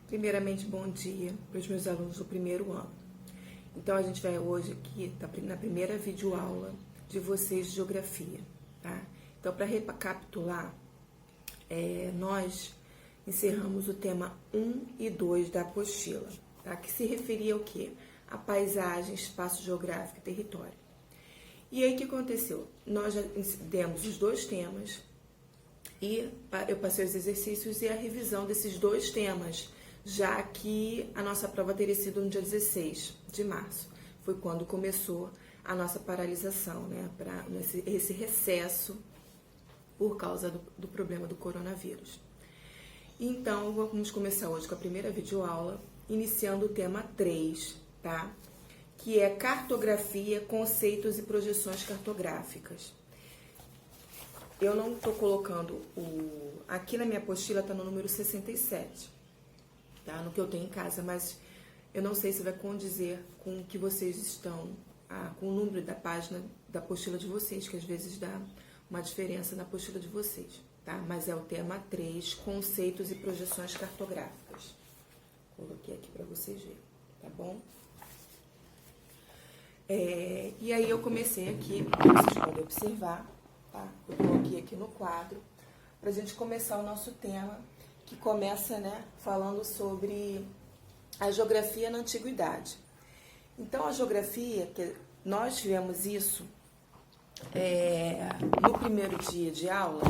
Primeiramente, bom dia para os meus alunos do primeiro ano. Então, a gente vai hoje aqui na primeira videoaula de vocês de Geografia, tá? Então, para recapitular, nós encerramos o tema 1 e 2 da apostila, tá? Que se referia ao quê? A paisagem, espaço geográfico e território. E aí, o que aconteceu? Nós já demos os dois temas e eu passei os exercícios e a revisão desses dois temas, já que a nossa prova teria sido no dia 16 de março. Foi quando começou a nossa paralisação, né? Esse recesso por causa do problema do coronavírus. Então, vamos começar hoje com a primeira videoaula, iniciando o tema 3, tá? Que é cartografia, conceitos e projeções cartográficas. Eu não estou colocando aqui na minha apostila, está no número 67, tá? No que eu tenho em casa, mas eu não sei se vai condizer com o que vocês estão, com o número da página da apostila de vocês, que às vezes dá uma diferença na apostila de vocês, tá? Mas é o tema 3, conceitos e projeções cartográficas. Coloquei aqui para vocês verem, tá bom? E aí eu comecei aqui, vocês podem observar, tá? Eu coloquei aqui no quadro, para a gente começar o nosso tema, que começa, né, falando sobre a geografia na antiguidade. Então, a geografia, que nós tivemos isso no primeiro dia de aula,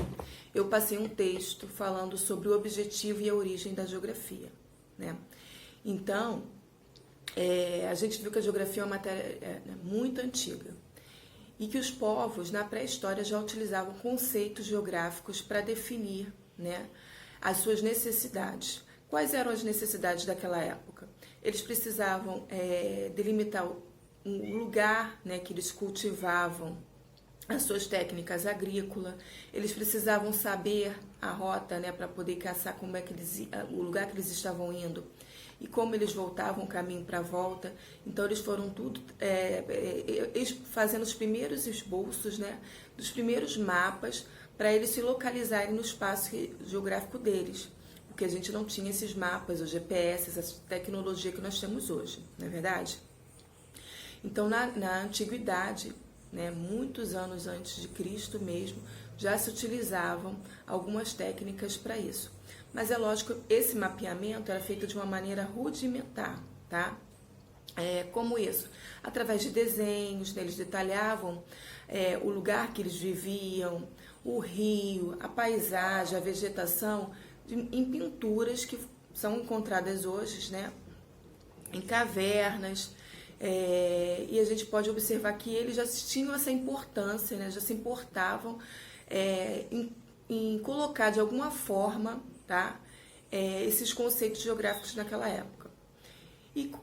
eu passei um texto falando sobre o objetivo e a origem da geografia, né? Então, a gente viu que a geografia é uma matéria muito antiga e que os povos, na pré-história, já utilizavam conceitos geográficos para definir, né, as suas necessidades. Quais eram as necessidades daquela época? Eles precisavam delimitar um lugar, né, que eles cultivavam as suas técnicas agrícolas, eles precisavam saber a rota, né, para poder caçar o lugar que eles estavam indo e como eles voltavam o caminho para a volta. Então, eles foram fazendo os primeiros esboços, né, dos primeiros mapas para eles se localizarem no espaço geográfico deles, porque a gente não tinha esses mapas, os GPS, essa tecnologia que nós temos hoje, não é verdade? Então, na antiguidade, né, muitos anos antes de Cristo mesmo, já se utilizavam algumas técnicas para isso. Mas é lógico, esse mapeamento era feito de uma maneira rudimentar, tá? Como isso? Através de desenhos, né, eles detalhavam o lugar que eles viviam, o rio, a paisagem, a vegetação, em pinturas que são encontradas hoje, né, em cavernas. E a gente pode observar que eles já tinham essa importância, né, já se importavam em colocar de alguma forma, tá, esses conceitos geográficos naquela época. E com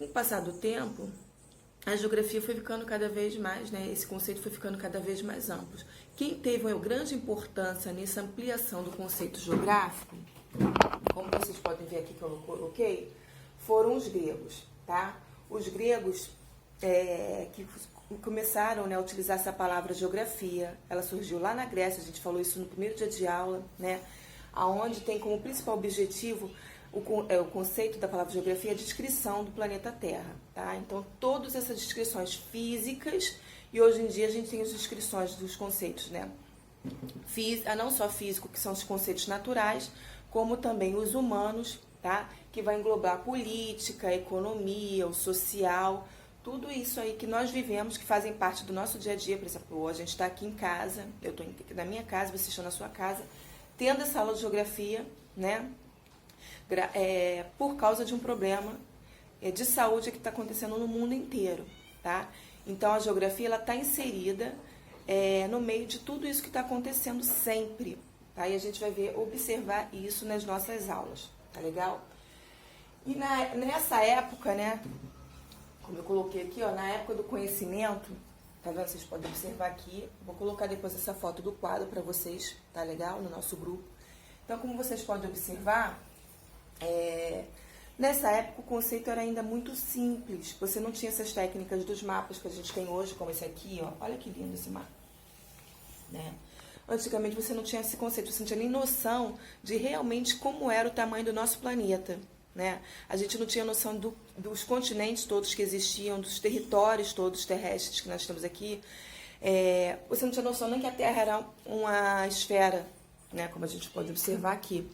o passar do tempo, a geografia foi ficando cada vez mais, né, esse conceito foi ficando cada vez mais amplo. Quem teve uma grande importância nessa ampliação do conceito geográfico, como vocês podem ver aqui que eu coloquei, foram os gregos, tá? Os gregos que começaram, né, a utilizar essa palavra geografia. Ela surgiu lá na Grécia, a gente falou isso no primeiro dia de aula, né? Onde tem como principal objetivo o conceito da palavra geografia, a descrição do planeta Terra, tá? Então, todas essas descrições físicas, e hoje em dia a gente tem as descrições dos conceitos, né? Não só físico, que são os conceitos naturais, como também os humanos, tá? Que vai englobar a política, a economia, o social, tudo isso aí que nós vivemos, que fazem parte do nosso dia a dia. Por exemplo, a gente está aqui em casa, eu estou na minha casa, vocês estão na sua casa, tendo essa aula de geografia, né? Por causa de um problema de saúde que está acontecendo no mundo inteiro, tá? Então, a geografia ela está inserida no meio de tudo isso que está acontecendo sempre, tá? E a gente vai observar isso nas nossas aulas, tá legal? E nessa época, né, como eu coloquei aqui, ó, na época do conhecimento, tá vendo? Vocês podem observar aqui, vou colocar depois essa foto do quadro para vocês, tá legal? No nosso grupo. Então, como vocês podem observar, nessa época o conceito era ainda muito simples, você não tinha essas técnicas dos mapas que a gente tem hoje, como esse aqui, ó. Olha que lindo esse mapa, né? antigamente você não tinha esse conceito, você não tinha nem noção de realmente como era o tamanho do nosso planeta, né? A gente não tinha noção dos continentes todos que existiam, dos territórios todos terrestres que nós temos aqui. Você não tinha noção nem que a Terra era uma esfera, né? Como a gente pode observar aqui.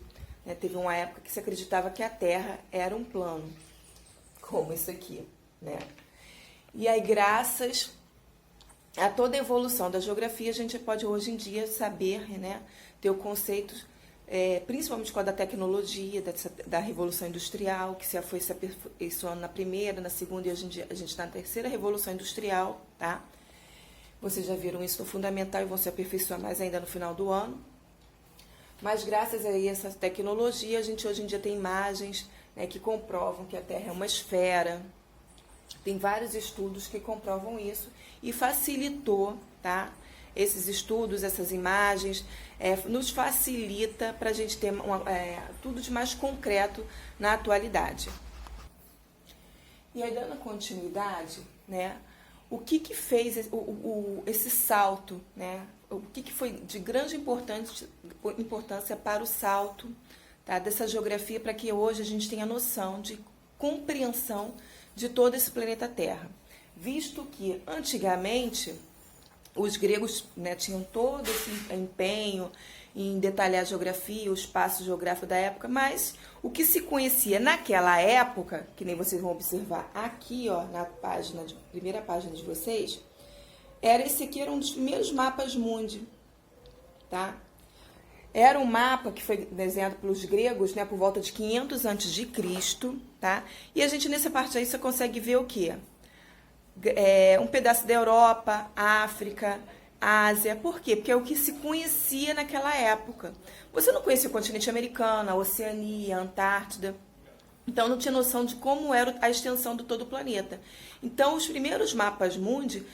Teve uma época que se acreditava que a Terra era um plano, como isso aqui, né? E aí, graças a toda a evolução da geografia, a gente pode hoje em dia saber, né, ter o conceito, principalmente com a da tecnologia, da Revolução Industrial, que se foi se aperfeiçoando na primeira, na segunda, e hoje em dia a gente está na terceira Revolução Industrial, tá? Vocês já viram isso no fundamental e vão se aperfeiçoar mais ainda no final do ano. Mas graças a essa tecnologia, a gente hoje em dia tem imagens, né, que comprovam que a Terra é uma esfera. Tem vários estudos que comprovam isso e facilitou, tá? Esses estudos, essas imagens, nos facilita para a gente ter tudo de mais concreto na atualidade. E aí, dando continuidade, né? O que fez esse salto, né? O que foi de grande importância para o salto, tá, dessa geografia, para que hoje a gente tenha noção de compreensão de todo esse planeta Terra. Visto que, antigamente, os gregos, né, tinham todo esse empenho em detalhar a geografia, o espaço geográfico da época, mas o que se conhecia naquela época, que nem vocês vão observar aqui, ó, na primeira página de vocês, esse aqui era um dos primeiros mapas mundi, tá? Era um mapa que foi desenhado pelos gregos, né, por volta de 500 a.C., tá? E a gente, nessa parte aí, você consegue ver o quê? Um pedaço da Europa, África, Ásia. Por quê? Porque é o que se conhecia naquela época. Você não conhecia o continente americano, a Oceania, a Antártida. Então, não tinha noção de como era a extensão de todo o planeta. Então, os primeiros mapas mundi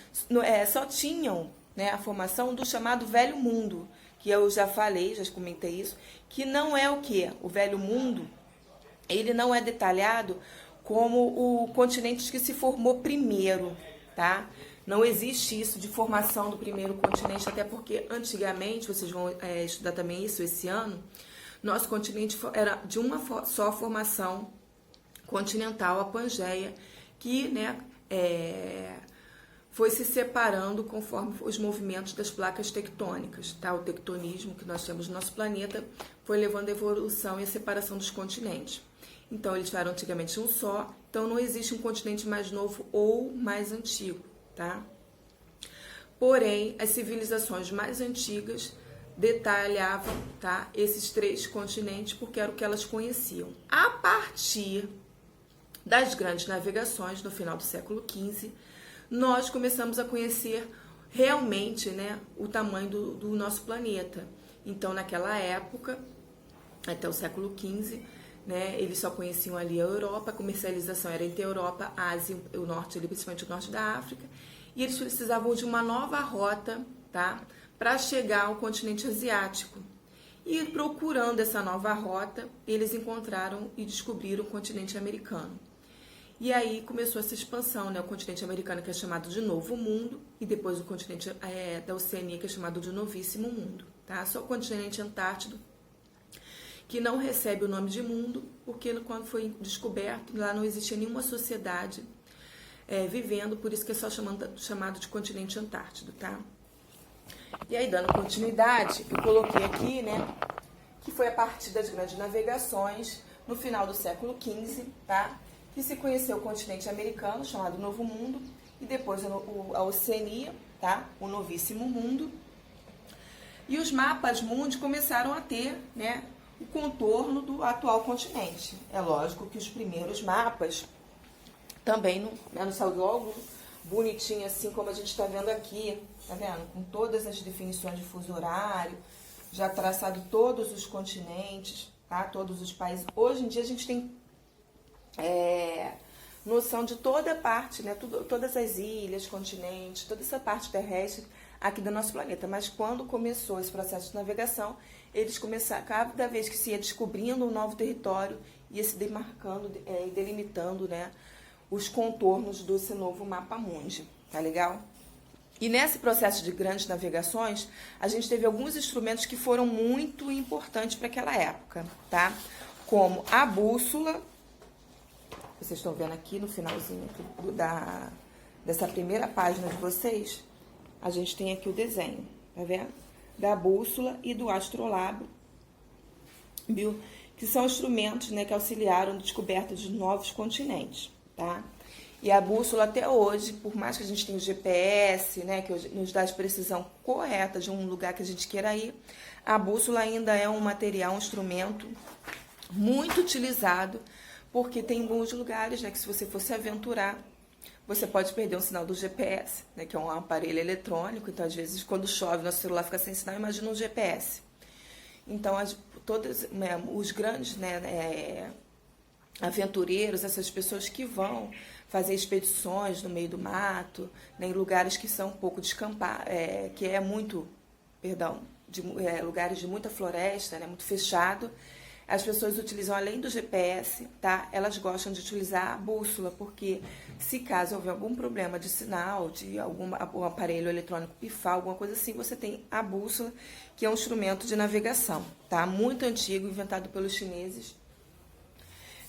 só tinham, né, a formação do chamado Velho Mundo, que eu já falei, já comentei isso, que não é o quê? O Velho Mundo, ele não é detalhado como o continente que se formou primeiro, tá? Não existe isso de formação do primeiro continente, até porque antigamente, vocês vão estudar também isso esse ano, nosso continente era de uma só formação continental, a Pangeia, que, né, foi se separando conforme os movimentos das placas tectônicas, tá? O tectonismo que nós temos no nosso planeta foi levando a evolução e a separação dos continentes. Então, eles eram antigamente um só, então não existe um continente mais novo ou mais antigo, tá? Porém, as civilizações mais antigas detalhavam, tá, esses 3 continentes porque era o que elas conheciam. A partir das grandes navegações, no final do século XV, nós começamos a conhecer realmente, né, o tamanho do nosso planeta. Então, naquela época, até o século XV, né, eles só conheciam ali a Europa, a comercialização era entre a Europa, a Ásia, o norte, principalmente o norte da África, e eles precisavam de uma nova rota, tá, para chegar ao continente asiático. E procurando essa nova rota, eles encontraram e descobriram o continente americano. E aí começou essa expansão, né? O continente americano, que é chamado de Novo Mundo, e depois o continente da Oceania, que é chamado de Novíssimo Mundo, tá? Só o continente Antártido, que não recebe o nome de mundo, porque quando foi descoberto, lá não existia nenhuma sociedade vivendo, por isso que é só chamado de continente Antártido, tá? E aí, dando continuidade, eu coloquei aqui, né, que foi a partir das grandes navegações, no final do século XV, tá? Que se conheceu o continente americano, chamado Novo Mundo, e depois a Oceania, tá? O Novíssimo Mundo. E os mapas mundi começaram a ter, né, o contorno do atual continente. É lógico que os primeiros mapas também não saiu logo bonitinho, assim como a gente está vendo aqui, tá vendo? Com todas as definições de fuso horário, já traçado todos os continentes, tá? Todos os países. Hoje em dia a gente tem noção de toda a parte, né? Todas as ilhas, continentes, toda essa parte terrestre aqui do nosso planeta. Mas quando começou esse processo de navegação, eles começaram, cada vez que se ia descobrindo um novo território, ia se demarcando e delimitando, né, os contornos desse novo mapa mundi, tá legal? E nesse processo de grandes navegações, a gente teve alguns instrumentos que foram muito importantes para aquela época, tá? Como a bússola, vocês estão vendo aqui no finalzinho dessa primeira página de vocês, a gente tem aqui o desenho, tá vendo? Da bússola e do astrolábio, que são instrumentos, né, que auxiliaram na descoberta de novos continentes, tá? E a bússola até hoje, por mais que a gente tenha o GPS, né, que nos dá a precisão correta de um lugar que a gente queira ir, a bússola ainda é um material, um instrumento muito utilizado, porque tem alguns lugares, né, que se você for se aventurar, você pode perder um sinal do GPS, né, que é um aparelho eletrônico, então às vezes quando chove nosso celular fica sem sinal, imagina um GPS. Então os grandes, né, aventureiros, essas pessoas que vão fazer expedições no meio do mato, né, em lugares que são um pouco descampados, que é muito, lugares de muita floresta, né, muito fechado. As pessoas utilizam, além do GPS, tá? Elas gostam de utilizar a bússola, porque se caso houver algum problema de sinal, de algum aparelho eletrônico pifar, alguma coisa assim, você tem a bússola, que é um instrumento de navegação, tá? Muito antigo, inventado pelos chineses,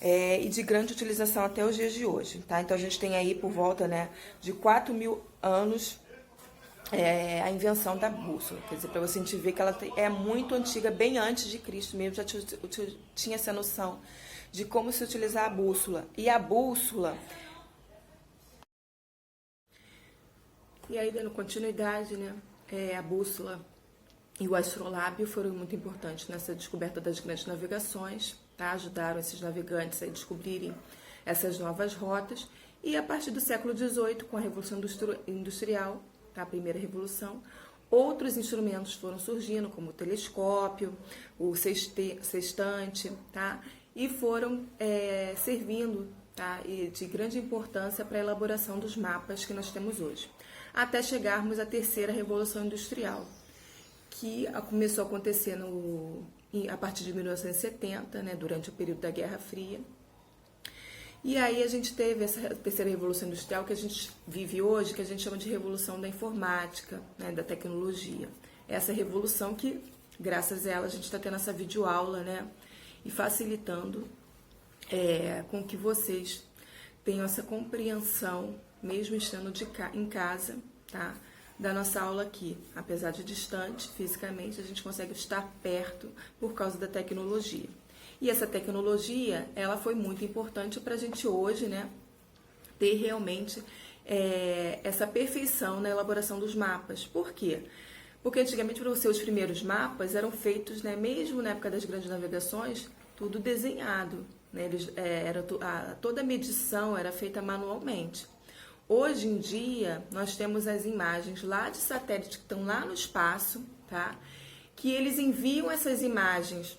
e de grande utilização até os dias de hoje, tá? Então a gente tem aí por volta, né, de 4.000 anos a invenção da bússola. Quer dizer, para você ver que ela é muito antiga, bem antes de Cristo mesmo, já tinha essa noção de como se utilizar a bússola. E a bússola... E aí, dando continuidade, né, a bússola e o astrolábio foram muito importantes nessa descoberta das grandes navegações, tá? Ajudaram esses navegantes a descobrirem essas novas rotas. E a partir do século XVIII, com a Revolução Industrial, tá? A primeira revolução, outros instrumentos foram surgindo, como o telescópio, o sextante, tá? E foram servindo, tá? E de grande importância para a elaboração dos mapas que nós temos hoje. Até chegarmos à terceira revolução industrial, que começou a acontecer a partir de 1970, né? Durante o período da Guerra Fria. E aí a gente teve essa terceira revolução industrial que a gente vive hoje, que a gente chama de revolução da informática, né, da tecnologia. Essa revolução que, graças a ela, a gente está tendo essa videoaula, né, e facilitando com que vocês tenham essa compreensão, mesmo estando em casa, tá, da nossa aula aqui. Apesar de distante, fisicamente, a gente consegue estar perto por causa da tecnologia. E essa tecnologia, ela foi muito importante para a gente hoje, né, ter realmente essa perfeição na elaboração dos mapas. Por quê? Porque antigamente, para você, os primeiros mapas eram feitos, né, mesmo na época das grandes navegações, tudo desenhado, né, toda a medição era feita manualmente. Hoje em dia, nós temos as imagens lá de satélites que estão lá no espaço, tá? Que eles enviam essas imagens.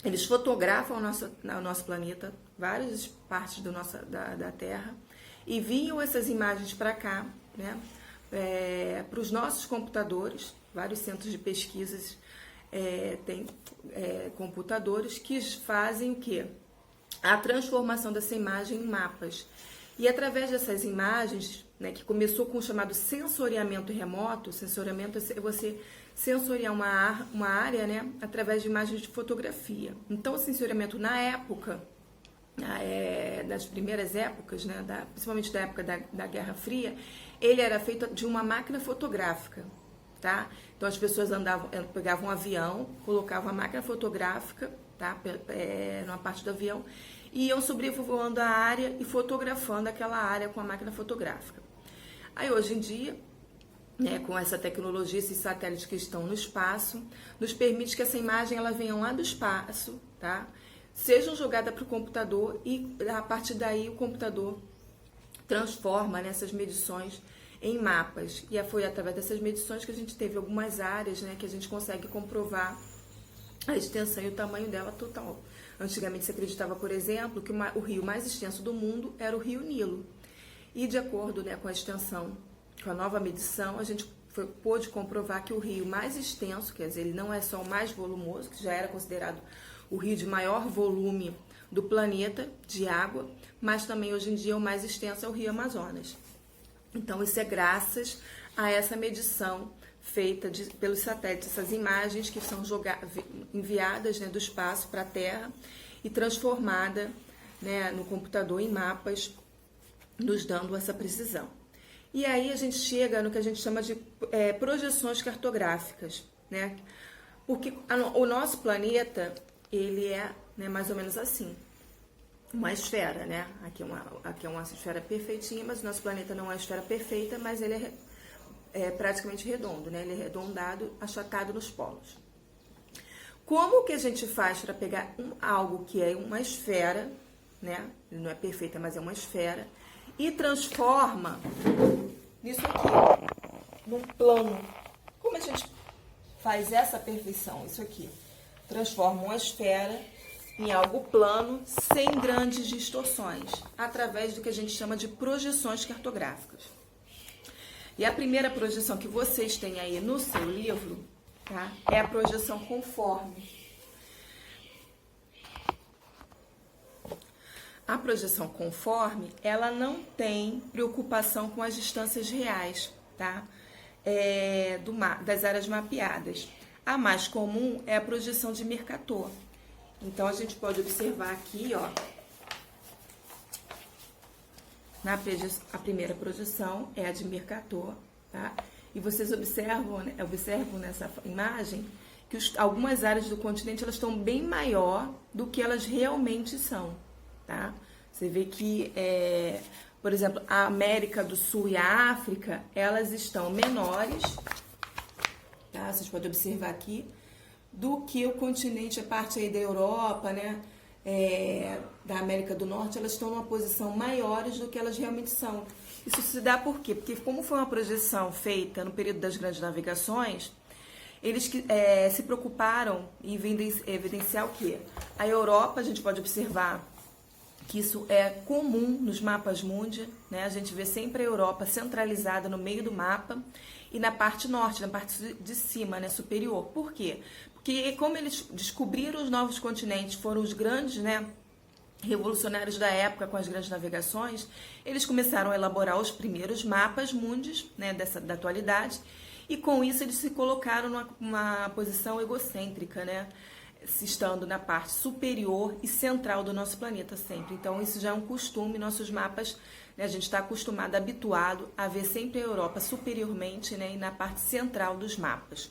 Eles fotografam o nosso planeta, várias partes da Terra, e enviam essas imagens para cá, né, para os nossos computadores. Vários centros de pesquisas têm computadores que fazem o quê? A transformação dessa imagem em mapas. E através dessas imagens, né, que começou com o chamado sensoriamento remoto, sensoriamento é você sensoriar uma área, né, através de imagens de fotografia. Então, o sensoriamento na época, das primeiras épocas, né, principalmente da época da Guerra Fria, ele era feito de uma máquina fotográfica, tá? Então, as pessoas pegavam um avião, colocavam a máquina fotográfica, tá, numa parte do avião, e iam sobrevoando a área e fotografando aquela área com a máquina fotográfica. Aí, hoje em dia, né, com essa tecnologia, esses satélites que estão no espaço, nos permite que essa imagem ela venha lá do espaço, tá? Seja jogada para o computador e, a partir daí, o computador transforma nessas medições em mapas. E foi através dessas medições que a gente teve algumas áreas, né, que a gente consegue comprovar a extensão e o tamanho dela total. Antigamente se acreditava, por exemplo, que o rio mais extenso do mundo era o Rio Nilo. E de acordo, né, com a extensão, com a nova medição, a gente pôde comprovar que o rio mais extenso, quer dizer, ele não é só o mais volumoso, que já era considerado o rio de maior volume do planeta de água, mas também hoje em dia o mais extenso é o Rio Amazonas. Então isso é graças a essa medição feita pelos satélites, essas imagens que são enviadas, né, do espaço para a Terra e transformada, né, no computador em mapas, nos dando essa precisão. E aí a gente chega no que a gente chama de projeções cartográficas, né? Porque o nosso planeta, ele é, né, mais ou menos assim, uma esfera, né? Aqui é uma esfera perfeitinha, mas o nosso planeta não é uma esfera perfeita, mas ele é praticamente redondo, né? Ele é arredondado, achatado nos polos. Como que a gente faz para pegar algo que é uma esfera, né? Ele não é perfeita, mas é uma esfera, e transforma nisso aqui, num plano? Como a gente faz essa perfeição? Isso aqui transforma uma esfera em algo plano, sem grandes distorções, através do que a gente chama de projeções cartográficas. E a primeira projeção que vocês têm aí no seu livro, tá, é a projeção conforme. A projeção conforme, ela não tem preocupação com as distâncias reais, tá? Das áreas mapeadas. A mais comum é a projeção de Mercator. Então, a gente pode observar aqui, ó, a primeira projeção é a de Mercator, tá? E vocês observam nessa imagem que algumas áreas do continente elas estão bem maior do que elas realmente são, tá? Você vê que, por exemplo, a América do Sul e a África, elas estão menores, tá? Vocês podem observar aqui, do que o continente, a parte aí da Europa, né, da América do Norte, elas estão numa posição maiores do que elas realmente são. Isso se dá por quê? Porque como foi uma projeção feita no período das grandes navegações, eles se preocuparam em evidenciar o quê? A Europa, a gente pode observar que isso é comum nos mapas mundi, né? A gente vê sempre a Europa centralizada no meio do mapa e na parte norte, na parte de cima, né, superior. Por quê? Porque como eles descobriram os novos continentes, foram os grandes, né, revolucionários da época com as grandes navegações, eles começaram a elaborar os primeiros mapas mundis, né, da atualidade, e com isso eles se colocaram numa posição egocêntrica, né, estando na parte superior e central do nosso planeta sempre. Então isso já é um costume, nossos mapas, né, a gente está acostumado, habituado a ver sempre a Europa superiormente, né, e na parte central dos mapas.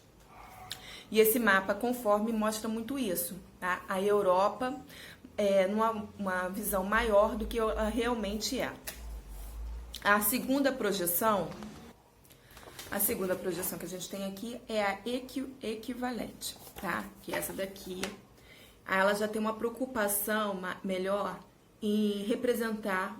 E esse mapa conforme mostra muito isso, tá? A Europa numa visão maior do que ela realmente é. A segunda projeção que a gente tem aqui é a equivalente, tá? Que é essa daqui. Ela já tem uma preocupação melhor em representar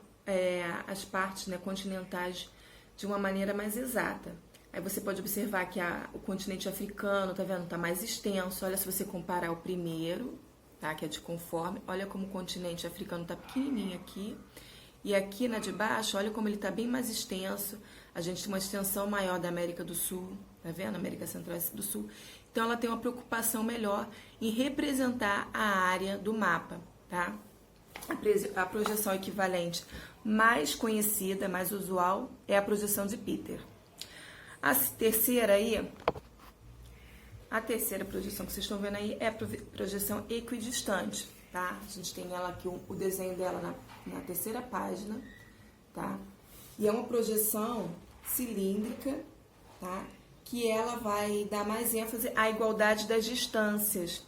as partes, né, continentais de uma maneira mais exata. Aí você pode observar que o continente africano, tá vendo? Tá mais extenso. Olha, se você comparar o primeiro, tá? Que é de conforme. Olha como o continente africano tá pequenininho aqui. E aqui na de baixo, olha como ele tá bem mais extenso. A gente tem uma extensão maior da América do Sul, tá vendo? América Central e do Sul. Então, ela tem uma preocupação melhor em representar a área do mapa, tá? A projeção equivalente mais conhecida, mais usual, é a projeção de Peter. A terceira projeção que vocês estão vendo aí é a projeção equidistante, tá? A gente tem ela aqui, o desenho dela na terceira página, tá? E é uma projeção cilíndrica, tá? Que ela vai dar mais ênfase à igualdade das distâncias.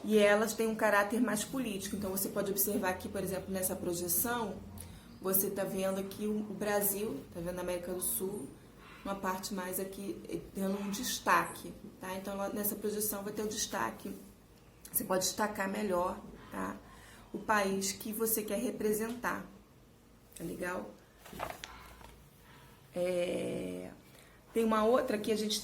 E elas têm um caráter mais político. Então, você pode observar aqui, por exemplo, nessa projeção, você está vendo aqui o Brasil, está vendo a América do Sul, uma parte mais aqui, dando um destaque, tá? Então, nessa projeção vai ter o destaque. Você pode destacar melhor, tá? O país que você quer representar. Tá legal? Tem uma outra que a gente,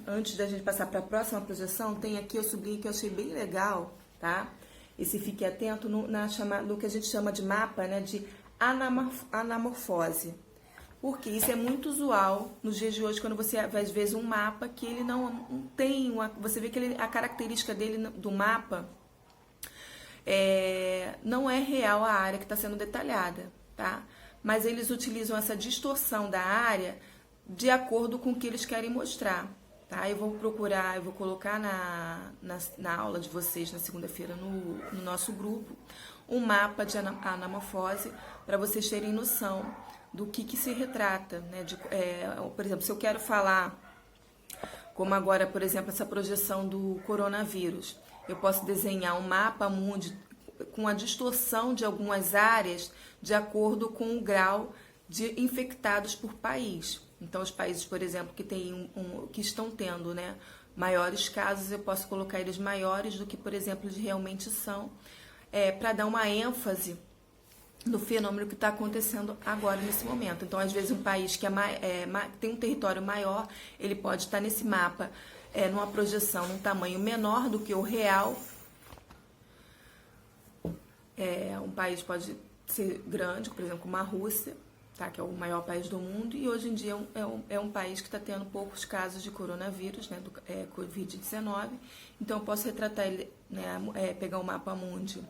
antes da gente passar para a próxima projeção, tem aqui eu sublinho que eu achei bem legal, tá? Esse fique atento no que a gente chama de mapa, né? De anamorfose. Porque isso é muito usual nos dias de hoje, quando você vê, às vezes, um mapa que ele não tem... Você vê que a característica dele, do mapa, não é real a área que está sendo detalhada, tá? Mas eles utilizam essa distorção da área de acordo com o que eles querem mostrar. Tá? Eu vou procurar, eu vou colocar na aula de vocês na segunda-feira no nosso grupo um mapa de anamorfose para vocês terem noção do que se retrata, né? Por exemplo, se eu quero falar, como agora, por exemplo, essa projeção do coronavírus, eu posso desenhar um mapa mundi com a distorção de algumas áreas de acordo com o grau de infectados por país. Então, os países, por exemplo, que estão tendo, né, maiores casos, eu posso colocar eles maiores do que, por exemplo, eles realmente são, para dar uma ênfase no fenômeno que está acontecendo agora, nesse momento. Então, às vezes, um país que tem um território maior, ele pode estar nesse mapa, numa projeção, num tamanho menor do que o real. Um país pode ser grande, por exemplo, como a Rússia, tá, que é o maior país do mundo, e hoje em dia é um país que está tendo poucos casos de coronavírus, né, do Covid-19. Então, eu posso retratar ele, né, pegar o mapa mundi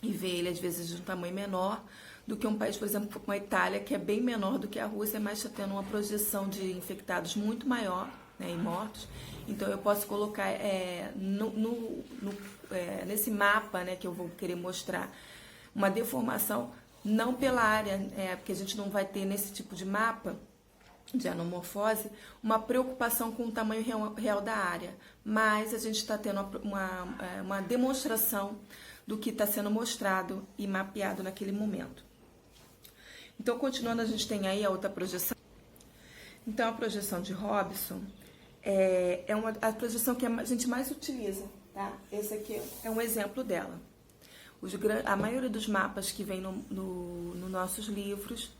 e ver ele, às vezes, de um tamanho menor do que um país, por exemplo, como a Itália, que é bem menor do que a Rússia, mas está tendo uma projeção de infectados muito maior, né, e mortos. Então, eu posso colocar nesse mapa, né, que eu vou querer mostrar, uma deformação, não pela área, porque a gente não vai ter nesse tipo de mapa de anamorfose uma preocupação com o tamanho real da área, mas a gente está tendo uma demonstração do que está sendo mostrado e mapeado naquele momento. Então, continuando, a gente tem aí a outra projeção. Então, a projeção de Robson a projeção que a gente mais utiliza, tá? Esse aqui é um exemplo dela. A maioria dos mapas que vem nos nossos livros,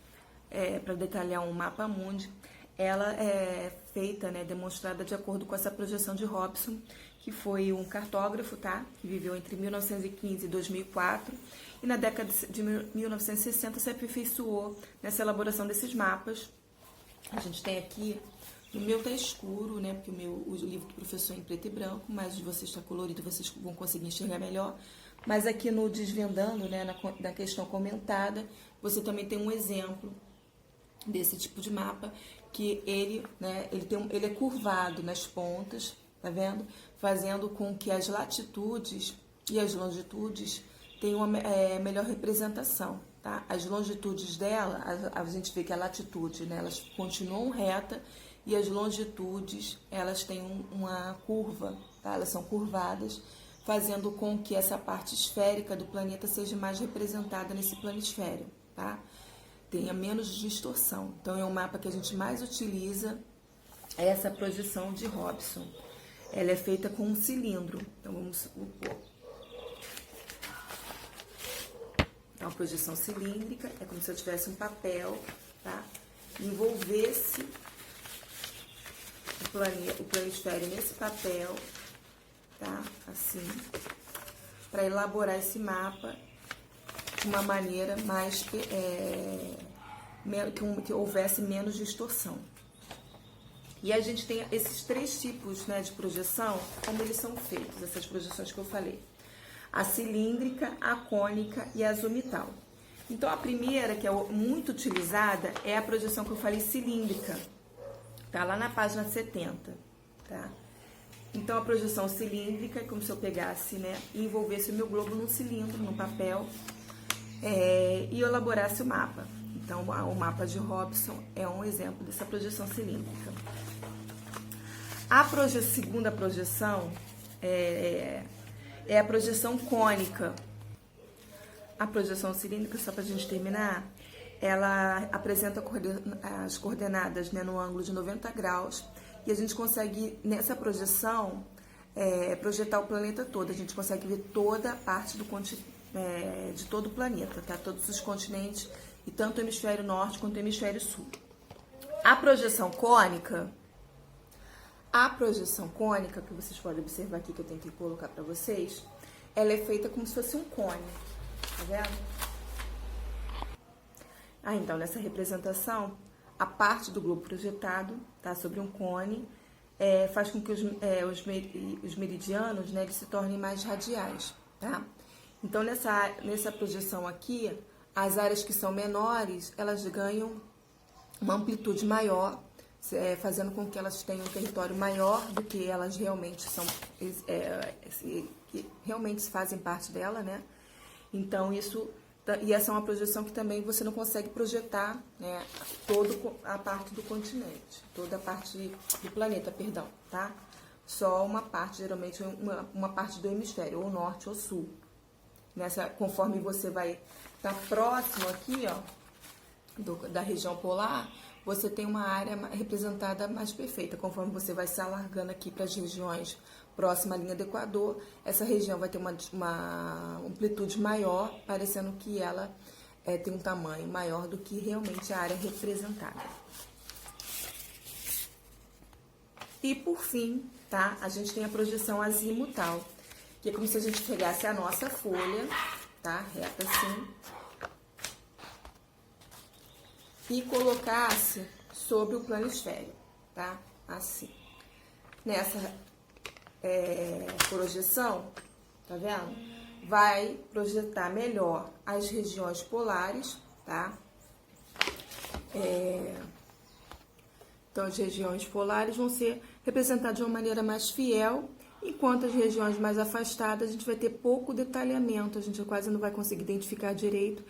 para detalhar um mapa mundi, ela é feita, né, demonstrada de acordo com essa projeção de Robson, que foi um cartógrafo, tá? Que viveu entre 1915 e 2004, e na década de 1960 se aperfeiçoou nessa elaboração desses mapas. A gente tem aqui, o meu tá escuro, né? Porque o livro do professor é em preto e branco, mas o de vocês está colorido, vocês vão conseguir enxergar melhor. Mas aqui no Desvendando, né, na questão comentada, você também tem um exemplo desse tipo de mapa, que ele é curvado nas pontas, tá vendo? Fazendo com que as latitudes e as longitudes tenham uma melhor representação, tá? As longitudes dela, a gente vê que a latitude, né, elas continuam reta, e as longitudes, elas têm uma curva, tá? Elas são curvadas, fazendo com que essa parte esférica do planeta seja mais representada nesse planisfério, tá? Tenha menos distorção. Então, é o mapa que a gente mais utiliza, essa projeção de Robson. Ela é feita com um cilindro. Então, vamos supor. Então, a projeção cilíndrica é como se eu tivesse um papel, tá? Envolvesse o planisfério nesse papel, tá? Assim, para elaborar esse mapa de uma maneira mais que houvesse menos distorção. E a gente tem esses três tipos, né, de projeção, como eles são feitos, essas projeções que eu falei: a cilíndrica, a cônica e a azimutal. Então, a primeira, que é muito utilizada, é a projeção que eu falei, cilíndrica. Tá lá na página 70, tá? Então, a projeção cilíndrica é como se eu pegasse, né, e envolvesse o meu globo num cilindro, num papel, e eu elaborasse o mapa. Então, o mapa de Robson é um exemplo dessa projeção cilíndrica. A segunda projeção é a projeção cônica. A projeção cilíndrica, só para a gente terminar, ela apresenta as coordenadas, né, no ângulo de 90 graus, e a gente consegue, nessa projeção, projetar o planeta todo. A gente consegue ver toda a parte de todo o planeta, tá? Todos os continentes, e tanto o hemisfério norte quanto o hemisfério sul. A projeção cônica, que vocês podem observar aqui, que eu tenho que colocar para vocês, ela é feita como se fosse um cone, tá vendo? Então, nessa representação, a parte do globo projetado, tá, sobre um cone, faz com que os meridianos, né, eles se tornem mais radiais, tá? Então, nessa projeção aqui, as áreas que são menores, elas ganham uma amplitude maior, fazendo com que elas tenham um território maior do que elas realmente são, que realmente fazem parte dela, né? Então, e essa é uma projeção que também você não consegue projetar, né, toda a parte do continente, toda a parte do planeta, perdão, tá? Só uma parte, geralmente uma parte do hemisfério, ou norte ou sul. Conforme você vai estar próximo aqui, ó, da região polar, você tem uma área representada mais perfeita. Conforme você vai se alargando aqui para as regiões próximas à linha do Equador, essa região vai ter uma amplitude maior, parecendo que ela tem um tamanho maior do que realmente a área representada. E por fim, tá? A gente tem a projeção azimutal, que é como se a gente pegasse a nossa folha, tá? Reta assim, e colocasse sobre o planisfério, tá? Assim. Nessa projeção, tá vendo? Vai projetar melhor as regiões polares, tá? Então, as regiões polares vão ser representadas de uma maneira mais fiel, enquanto as regiões mais afastadas a gente vai ter pouco detalhamento, a gente quase não vai conseguir identificar direito,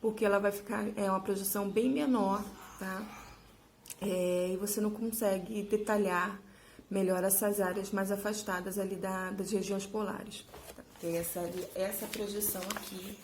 porque ela vai ficar, uma projeção bem menor, tá? E você não consegue detalhar melhor essas áreas mais afastadas ali das regiões polares. Tem essa projeção aqui,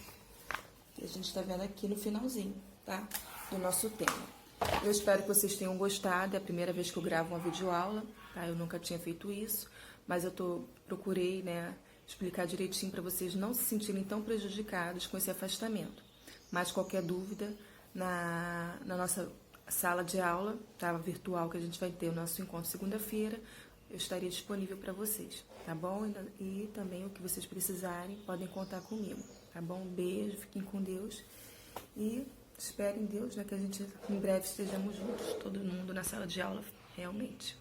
que a gente está vendo aqui no finalzinho, tá? Do nosso tema. Eu espero que vocês tenham gostado, é a primeira vez que eu gravo uma videoaula, tá? Eu nunca tinha feito isso, mas eu procurei, né, explicar direitinho para vocês não se sentirem tão prejudicados com esse afastamento. Mas qualquer dúvida, na nossa sala de aula, tá, virtual, que a gente vai ter o nosso encontro segunda-feira, eu estaria disponível para vocês, tá bom? E também o que vocês precisarem, podem contar comigo, tá bom? Um beijo, fiquem com Deus e espero em Deus, né, que a gente em breve estejamos juntos, todo mundo na sala de aula, realmente.